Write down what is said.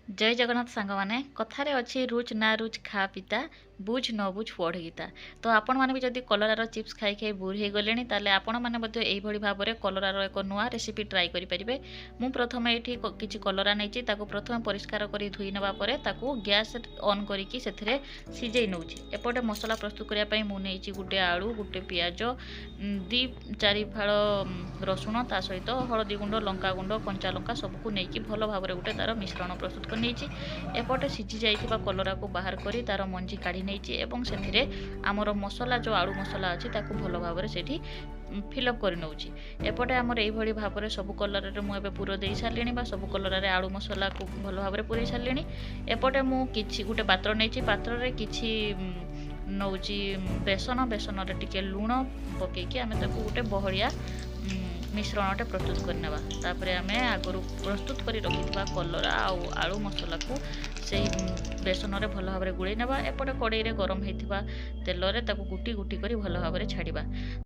जय जगन्नाथ सांग मैंने कथार अच्छी रुच ना रुच खा पिता बुझ न बुझ पढ़ गीता। तो आपण मैंने भी जब कलरार चिप्स खाई खाई बोर हो गले आपण मैंने भाव में कलरार एक नुआ रेसिपी ट्राए करेंगे। मु प्रथम ये किसी कलरा नहीं प्रथम परिष्कार कर धोई नापर गैस ऑन करके सिझे नौ एपटे मसला प्रस्तुत करने मुझे गोटे आलू गोटे पियाज दी चारि फाड़ रसुण ता सहित हलदी गुंड लंका गुंड कंचा लंका सबको नहीं भल भाव में गोटे तार मिश्रण प्रस्तुत कर एपटे सिझी जाइथिबा कलरा को बाहर करी तार मंजी काढ़ी नहीं एवं से आमर मसला जो आलू मसला अच्छी ताकू भल भाव में से फिलअप कर नौची। एपटे आमर यही भाव में सब कलर मुझे पूर दे सारे सब कलर आलू मसला को भल भाव में पूरे सारे। एपटे मुझे गोटे पात्र नहीं पात्र किसी नौची बेसन बेसन टिके लुण पकईकि आम गोटे बहलिया मिश्रणटे प्रस्तुत करनेबा। तापर आम आगु प्रस्तुत कर रखिथिबा कलरा आलू मसला को से बेसन रे भल भाव में गुड़े नेबा। एपटे कड़ाई रे गरम होइथिबा तेल रे ताकू गुटी गुटी करी भल भाव में छाड़िबा।